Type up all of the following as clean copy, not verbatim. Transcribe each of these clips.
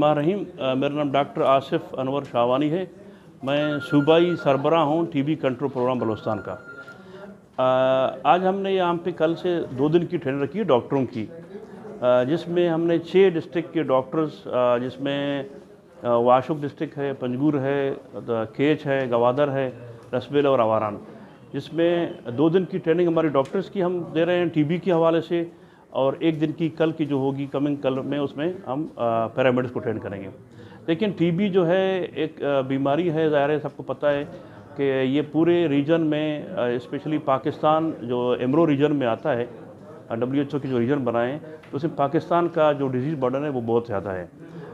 रहीम। मेरा नाम डॉक्टर आसिफ अनवर शाहवानी है। मैं सूबाई सरबराह हूँ टीबी कंट्रोल प्रोग्राम बलूचिस्तान का। आज हमने यहाँ पे कल से 2 दिन की ट्रेनिंग रखी है डॉक्टरों की, जिसमें हमने 6 डिस्ट्रिक्ट के डॉक्टर्स, जिसमें वाशुक डिस्ट्रिक्ट है, पंजगुर है, केच है, गवादर है, रसबेल और आवारान, जिसमें 2 दिन की ट्रेनिंग हमारे डॉक्टर्स की हम दे रहे हैं टीबी के हवाले से, और 1 दिन की कल की जो होगी कमिंग कल में, उसमें हम पैरामेडिक्स को ट्रेन करेंगे। लेकिन टीबी जो है एक बीमारी है, ज़ाहिर है सबको पता है कि ये पूरे रीजन में, स्पेशली पाकिस्तान जो एमरो रीजन में आता है, WHO के जो रीजन बनाए हैं, तो उसमें पाकिस्तान का जो डिजीज़ बर्डन है वो बहुत ज़्यादा है।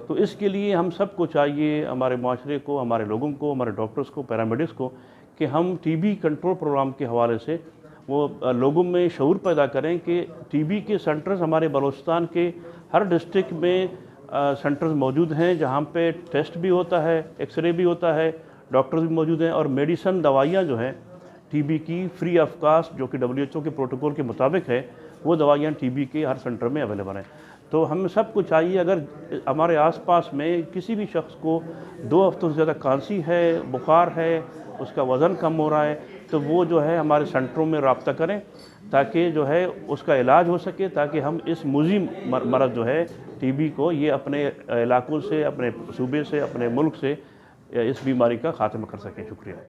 तो इसके लिए हम सबको चाहिए, हमारे माशरे को, हमारे लोगों को, हमारे डॉक्टर्स को, पैरामेडिक्स को, कि हम टीबी कंट्रोल प्रोग्राम के हवाले से वो लोगों में शऊर पैदा करें कि टीबी के सेंटर्स हमारे बलूचिस्तान के हर डिस्ट्रिक्ट में सेंटर्स मौजूद हैं, जहाँ पे टेस्ट भी होता है, एक्सरे भी होता है, डॉक्टर्स भी मौजूद हैं, और मेडिसन दवाइयाँ जो हैं टीबी की फ्री ऑफ कास्ट, जो कि WHO के प्रोटोकॉल के मुताबिक है, वो दवाइयाँ टीबी के हर सेंटर में अवेलेबल हैं। तो हम सबको चाहिए, अगर हमारे आसपास में किसी भी शख्स को 2 हफ्तों से ज़्यादा खांसी है, बुखार है, उसका वज़न कम हो रहा है, तो वो जो है हमारे सेंटरों में रब्ता करें, ताकि जो है उसका इलाज हो सके, ताकि हम इस मुज़िम मरज़ जो है टीबी को, ये अपने इलाकों से, अपने सूबे से, अपने मुल्क से इस बीमारी का ख़ात्मा कर सकें। शुक्रिया।